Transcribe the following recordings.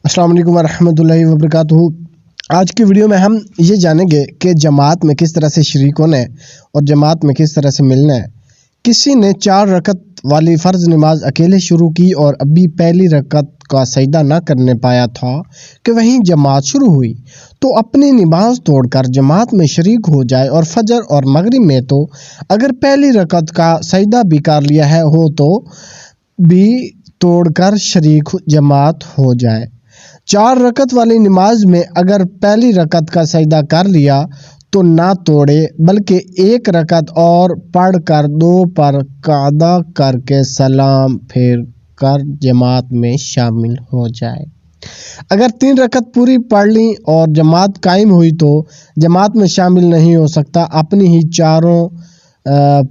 السلام علیکم ورحمۃ اللہ وبرکاتہ۔ آج کی ویڈیو میں ہم یہ جانیں گے کہ جماعت میں کس طرح سے شریک ہونا ہے اور جماعت میں کس طرح سے ملنا ہے۔ کسی نے 4 رکعت والی فرض نماز اکیلے شروع کی اور ابھی پہلی رکعت کا سجدہ نہ کرنے پایا تھا کہ وہیں جماعت شروع ہوئی، تو اپنی نماز توڑ کر جماعت میں شریک ہو جائے، اور فجر اور مغرب میں تو اگر پہلی رکعت کا سجدہ بھی کر لیا ہے ہو تو بھی توڑ کر شریک جماعت ہو جائے۔ 4 رکعت والی نماز میں اگر پہلی رکعت کا سجدہ کر لیا تو نہ توڑے، بلکہ 1 رکعت اور پڑھ کر 2 پر قعدہ کر کے سلام پھیر کر جماعت میں شامل ہو جائے۔ اگر 3 رکعت پوری پڑھ لی اور جماعت قائم ہوئی تو جماعت میں شامل نہیں ہو سکتا، اپنی ہی 4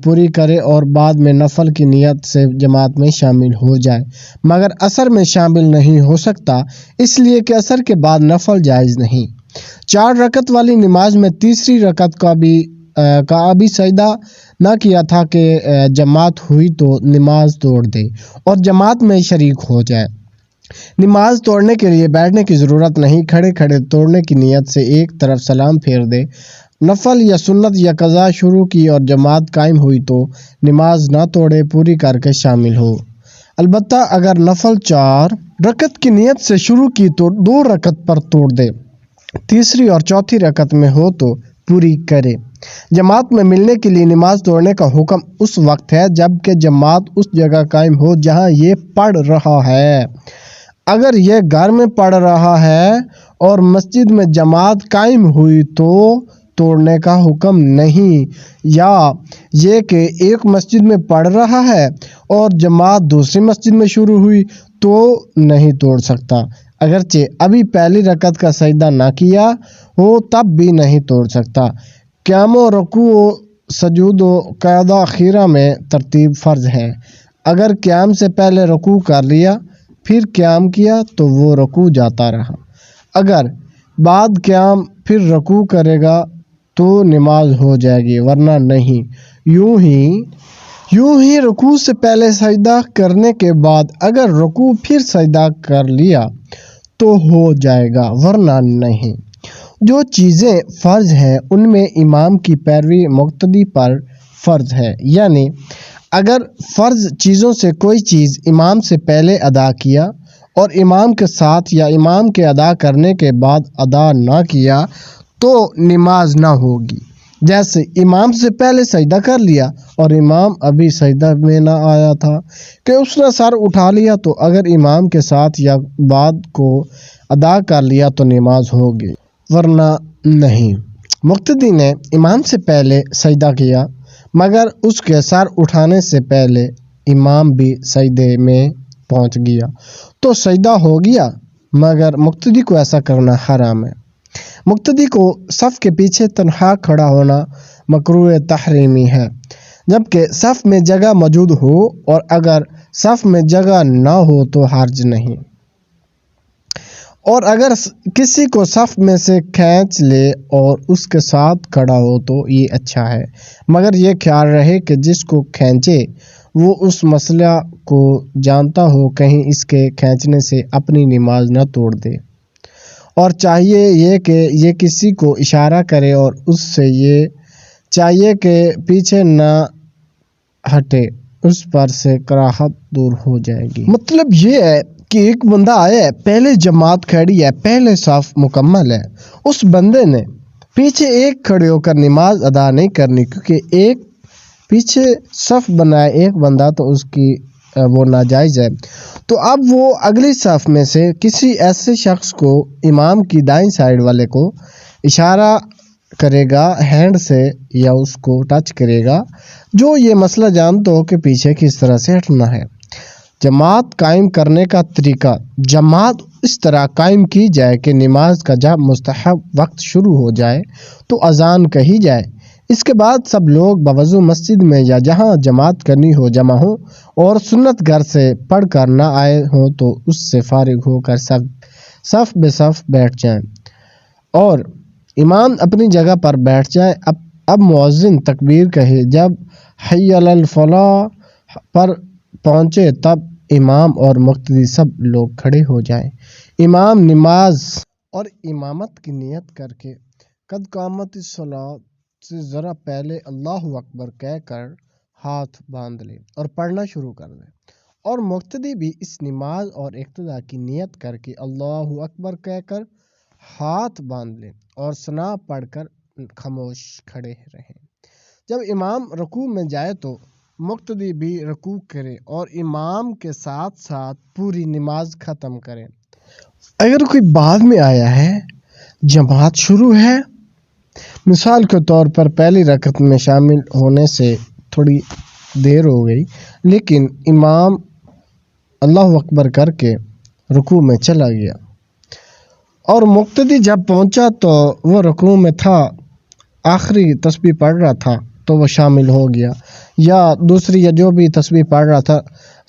پوری کرے اور بعد میں نفل کی نیت سے جماعت میں شامل ہو جائے، مگر عصر میں شامل نہیں ہو سکتا، اس لیے کہ عصر کے بعد نفل جائز نہیں۔ 4 رکعت والی نماز میں تیسری رکعت کا ابھی سجدہ نہ کیا تھا کہ جماعت ہوئی تو نماز توڑ دے اور جماعت میں شریک ہو جائے۔ نماز توڑنے کے لیے بیٹھنے کی ضرورت نہیں، کھڑے کھڑے توڑنے کی نیت سے ایک طرف سلام پھیر دے۔ نفل یا سنت یا قضا شروع کی اور جماعت قائم ہوئی تو نماز نہ توڑے، پوری کر کے شامل ہو۔ البتہ اگر نفل 4 رکعت کی نیت سے شروع کی تو 2 رکعت پر توڑ دے، تیسری اور چوتھی رکعت میں ہو تو پوری کرے۔ جماعت میں ملنے کے لیے نماز توڑنے کا حکم اس وقت ہے جب کہ جماعت اس جگہ قائم ہو جہاں یہ پڑھ رہا ہے۔ اگر یہ گھر میں پڑھ رہا ہے اور مسجد میں جماعت قائم ہوئی تو توڑنے کا حکم نہیں، یا یہ کہ ایک مسجد میں پڑھ رہا ہے اور جماعت دوسری مسجد میں شروع ہوئی تو نہیں توڑ سکتا، اگرچہ ابھی پہلی رکعت کا سجدہ نہ کیا ہو تب بھی نہیں توڑ سکتا۔ قیام و رکوع و سجود و قعدہ اخیرہ میں ترتیب فرض ہے۔ اگر قیام سے پہلے رکوع کر لیا پھر قیام کیا تو وہ رکوع جاتا رہا، اگر بعد قیام پھر رکوع کرے گا تو نماز ہو جائے گی، ورنہ نہیں۔ یوں ہی رکوع سے پہلے سجدہ کرنے کے بعد اگر رکوع پھر سجدہ کر لیا تو ہو جائے گا، ورنہ نہیں۔ جو چیزیں فرض ہیں ان میں امام کی پیروی مقتدی پر فرض ہے، یعنی اگر فرض چیزوں سے کوئی چیز امام سے پہلے ادا کیا اور امام کے ساتھ یا امام کے ادا کرنے کے بعد ادا نہ کیا تو نماز نہ ہوگی۔ جیسے امام سے پہلے سجدہ کر لیا اور امام ابھی سجدہ میں نہ آیا تھا کہ اس نے سر اٹھا لیا، تو اگر امام کے ساتھ یا بعد کو ادا کر لیا تو نماز ہوگی، ورنہ نہیں۔ مقتدی نے امام سے پہلے سجدہ کیا مگر اس کے سر اٹھانے سے پہلے امام بھی سجدے میں پہنچ گیا تو سجدہ ہو گیا، مگر مقتدی کو ایسا کرنا حرام ہے۔ مقتدی کو صف کے پیچھے تنہا کھڑا ہونا مکروہ تحریمی ہے، جبکہ صف میں جگہ موجود ہو، اور اگر صف میں جگہ نہ ہو تو حرج نہیں، اور اگر کسی کو صف میں سے کھینچ لے اور اس کے ساتھ کھڑا ہو تو یہ اچھا ہے، مگر یہ خیال رہے کہ جس کو کھینچے وہ اس مسئلہ کو جانتا ہو، کہیں اس کے کھینچنے سے اپنی نماز نہ توڑ دے۔ اور چاہیے یہ کہ یہ کسی کو اشارہ کرے اور اس سے یہ چاہیے کہ پیچھے نہ ہٹے، اس پر سے کراہت دور ہو جائے گی۔ مطلب یہ ہے کہ ایک بندہ آیا ہے، پہلے جماعت کھڑی ہے، پہلے صف مکمل ہے، اس بندے نے پیچھے ایک کھڑے ہو کر نماز ادا نہیں کرنی، کیونکہ ایک پیچھے صف بنائے ایک بندہ تو اس کی وہ ناجائز ہے۔ تو اب وہ اگلی صف میں سے کسی ایسے شخص کو، امام کی دائیں سائیڈ والے کو اشارہ کرے گا ہینڈ سے، یا اس کو ٹچ کرے گا جو یہ مسئلہ جانتا ہو کہ پیچھے کس طرح سے ہٹنا ہے۔ جماعت قائم کرنے کا طریقہ: جماعت اس طرح قائم کی جائے کہ نماز کا جب مستحب وقت شروع ہو جائے تو اذان کہی جائے، اس کے بعد سب لوگ بوضو مسجد میں یا جہاں جماعت کرنی ہو جمع ہوں، اور سنت گھر سے پڑھ کر نہ آئے ہوں تو اس سے فارغ ہو کر سب صف بے صف بیٹھ جائیں، اور امام اپنی جگہ پر بیٹھ جائے۔ اب مؤذن تکبیر کہے، جب حی علی الفلاح پر پہنچے تب امام اور مقتدی سب لوگ کھڑے ہو جائیں۔ امام نماز اور امامت کی نیت کر کے قد قامت الصلاۃ سے ذرا پہلے اللہ اکبر کہہ کر ہاتھ باندھ لے اور پڑھنا شروع کر دے، اور مقتدی بھی اس نماز اور اقتدا کی نیت کر کے اللہ اکبر کہہ کر ہاتھ باندھ لے اور ثنا پڑھ کر خاموش کھڑے رہیں۔ جب امام رکوع میں جائے تو مقتدی بھی رکوع کرے اور امام کے ساتھ ساتھ پوری نماز ختم کرے۔ اگر کوئی بعد میں آیا ہے، جماعت شروع ہے، مثال کے طور پر پہلی رکعت میں شامل ہونے سے تھوڑی دیر ہو گئی، لیکن امام اللہ اکبر کر کے رکوع میں چلا گیا اور مقتدی جب پہنچا تو وہ رکوع میں تھا، آخری تسبیح پڑھ رہا تھا تو وہ شامل ہو گیا، یا دوسری یا جو بھی تسبیح پڑھ رہا تھا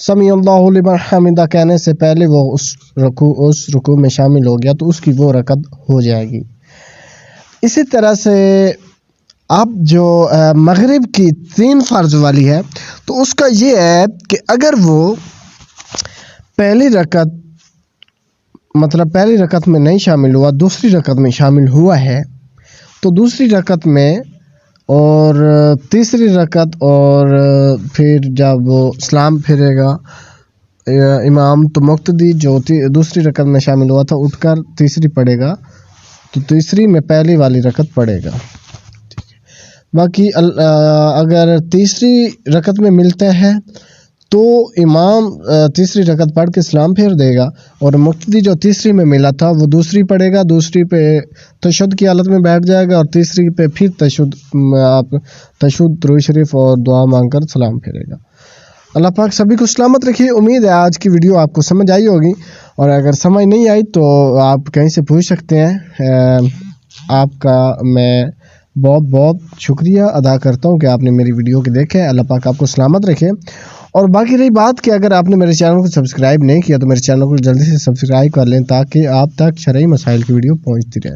سمیع اللہ لمن حمدہ کہنے سے پہلے وہ اس رکوع میں شامل ہو گیا تو اس کی وہ رکعت ہو جائے گی۔ اسی طرح سے اب جو مغرب کی 3 فرض والی ہے تو اس کا یہ ہے کہ اگر وہ پہلی رکعت میں نہیں شامل ہوا، دوسری رکعت میں شامل ہوا ہے تو دوسری رکعت میں اور تیسری رکعت اور پھر جب وہ سلام پھیرے گا امام تو مقتدی جو دوسری رکعت میں شامل ہوا تھا اٹھ کر تیسری پڑھے گا، تو تیسری میں پہلی والی رکعت پڑھے گا۔ باقی اگر تیسری رکعت میں ملتا ہے تو امام تیسری رکعت پڑھ کے سلام پھیر دے گا اور مقتدی جو تیسری میں ملا تھا وہ دوسری پڑھے گا، دوسری پہ تشہد کی حالت میں بیٹھ جائے گا اور تیسری پہ پھر تشہد درود شریف اور دعا مانگ کر سلام پھیرے گا۔ اللہ پاک سبھی کو سلامت رکھیے۔ امید ہے آج کی ویڈیو آپ کو سمجھ آئی ہوگی، اور اگر سمجھ نہیں آئی تو آپ کہیں سے پوچھ سکتے ہیں۔ آپ کا میں بہت بہت شکریہ ادا کرتا ہوں کہ آپ نے میری ویڈیو کو دیکھے۔ اللہ پاک آپ کو سلامت رکھے۔ اور باقی رہی بات کہ اگر آپ نے میرے چینل کو سبسکرائب نہیں کیا تو میرے چینل کو جلدی سے سبسکرائب کر لیں تاکہ آپ تک شرعی مسائل کی ویڈیو پہنچتی رہے۔